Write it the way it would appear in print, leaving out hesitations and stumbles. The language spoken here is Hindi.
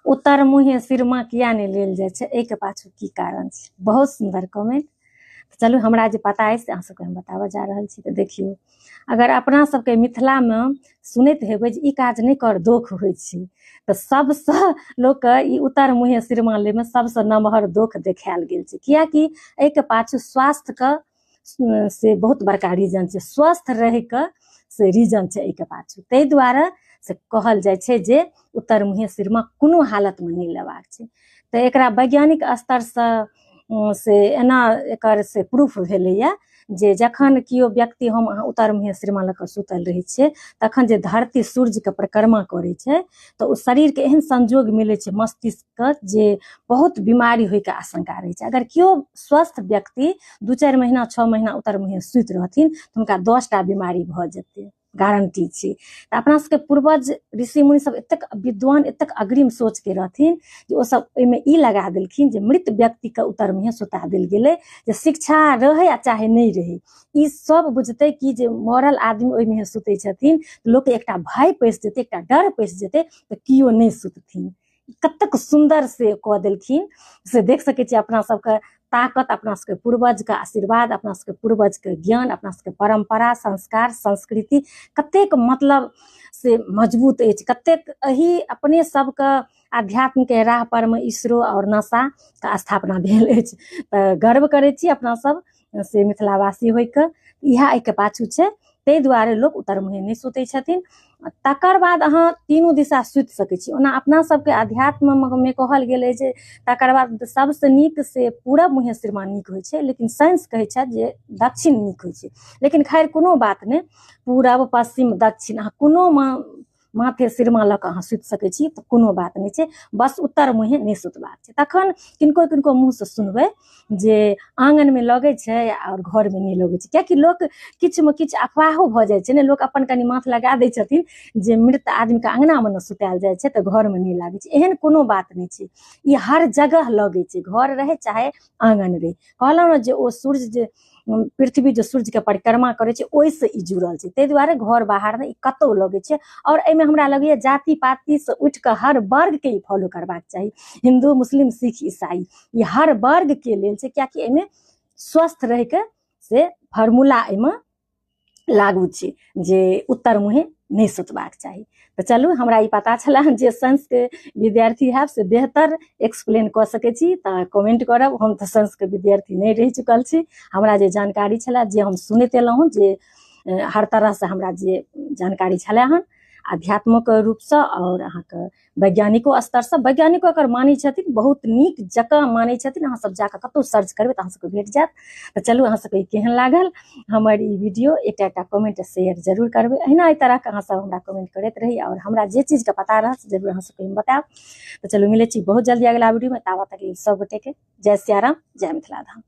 उत्तर मुँहे सिरमा किया नहीं लेल जाय छै, एहि के पाछू की कारण छै? बहुत सुंदर कमेंट। चलू हमरा जे पता है से अहाँ सबके हम बताबऽ जा रहल छी। तऽ देखियौ, अगर अपना सबके मिथिला में सुनैत हेबै जे ई काज नहीं कर दोख होइ छै, तऽ सबसँ लोकके ई उत्तर मुँहे सिरमा ले में सबसँ नमहर दोख देखायल गेल छै। कियाकि एहि के पाछू स्वास्थ्य के से बहुत बड़का रीजन छै, स्वस्थ रहे के से रीजन छै एहि के पाछू। ताहि दुआरे से कहल जाइ छै जे उत्तर मुँहे सिरमा कोनो हालत में नहीं लेबाक छै। तऽ एकरा वैज्ञानिक स्तर से एना एकर से प्रूफ भेलैया जे जखन किओ व्यक्ति हम अहाँ उत्तर मुँहे सिरमा लऽ कऽ सुतल रहै छियै, तखन जे धरती सूर्य के परिक्रमा करै छै तऽ ओ शरीर के एहन संजोग मिलै छै मस्तिष्क के जे बहुत बीमारी होय के आशंका रहै छै। अगर केओ स्वस्थ व्यक्ति 2-4 महीना 6 महीना उत्तर मुँहे सुति रहथिन तऽ हुनका 10टा बीमारी भऽ जेतै, गारंटी छै। तऽ अपना सबके पूर्वज ऋषि मुनि सब एतेक विद्वान, एतेक अग्रिम सोच के रहथिन जे ओ सब ओहिमे ई लगा देलखिन जे मृत व्यक्ति के उत्तर मुँहे सुता देल गेलै, जे शिक्षा रहे आ चाहे नहीं रहे, ई सब बुझते कि जे मरल आदमी ओहि मुँहे सुते छथिन लोक के एकटा भय पैस जेतै, एकटा डर पैस जेतै, तऽ कियो नहीं सुतथिन। कतेक सुंदर से कऽ देलखिन से देख सकै छी। अपना सबके ताकत, अपना सबके पूर्वज के आशीर्वाद, अपना सबके पूर्वज के ज्ञान, अपना सबके परंपरा, संस्कार, संस्कृति कतेक मतलब से मजबूत अछि। कतेक एही अपने सबके आध्यात्म के राह पर में इसरो और नासा के स्थापना भेल अछि। तऽ गर्व करै छी अपना सब से मिथिलावासी होय के, इएह एहि के पाछू छै। ताहि दुआरे लोक उत्तर मुँहे नहीं सुतै छथिन। तकर बाद अहाँ तीनों दिशा सुति सकै छी। ओना अपना सबके अध्यात्म में कहल गेल अछि जे तकर बाद सबसँ नीक से पूरब मुँहे सिरमा नीक होइ छै, लेकिन साइंस कहै छै जे दक्षिण नीक होइ छै। लेकिन खैर कोनो बात नहीं, पूरब पश्चिम दक्षिण अहाँ कोनो माथे सिरमा लऽ कऽ अहाँ सुति सकै छी, तऽ कोनो बात नहीं छै। बस उत्तर मुँहे नहीं सुतबाक छै। तखन किनको किनको मुँह से सुनबै जे आंगन में लगै छै और घर में नहीं लगै छै, कियाकि लोक किछु में किछु अफवाहो भऽ जाइ छै ने। लोक अपन कनि माथ लगा दै छथिन जे मृत आदमी के अंगना में न सुतायल जाइ छै तऽ घर में नहीं लागै छै। एहन कोनो बात नहीं छै, ई हर जगह लगै छै, घर रहे चाहे आंगन रहे। कहलहुँ ने जे ओ सूर्य जे पृथ्वी जो सूर्य के परिक्रमा करे छै ओहिसँ ई जुड़ल छै। ताहि दुआरे घर बाहर नहीं, कतौ लगै छै। और एहिमे हमरा लगैया जाति पाति से उठ कऽ हर वर्ग के ई फॉलो करबाक चाही, हिंदू मुस्लिम सिख ईसाई, ई हर वर्ग के लेल छै। कियाकि एहिमे स्वस्थ रह के से फॉर्मूला एहिमे लागू छै जे उत्तर मुँहे नहीं सुतबाक चाही। तऽ चलू, हमरा ई पता छला जे साइंस के विद्यार्थी हैब से बेहतर एक्सप्लेन कऽ सकै छी, तऽ कमेंट करब। हम तऽ साइंस के विद्यार्थी नहीं रहि चुकल छी, हमरा जे जानकारी छला जे हम सुनैत एलहुँ हँ, जे हर तरह से हमरा जे जानकारी छलै हन आध्यात्मिक रूपसँ और अहाँके वैज्ञानिको स्तरसँ। वैज्ञानिको एकर मानै छथिन, बहुत नीक जकाँ मानै छथिन। अहाँ सब जाकऽ कतौ सर्च करबै तऽ अहाँ सबके भेट जायत। तऽ चलू, अहाँ सबके केहन लागल हमर ई वीडियो, एकटा कमेंट शेयर जरूर करबै। अहिना एहि तरह के अहाँ सब हमरा कमेंट करैत रही, और हमरा जे चीज के पता रहत जरूर अहाँ सबके हम बतायब। तऽ चलू, मिलै छी बहुत जल्दी अगला वीडियो में। ताबत तक सब गोटे के जय सिया राम, जय मिथिला धाम।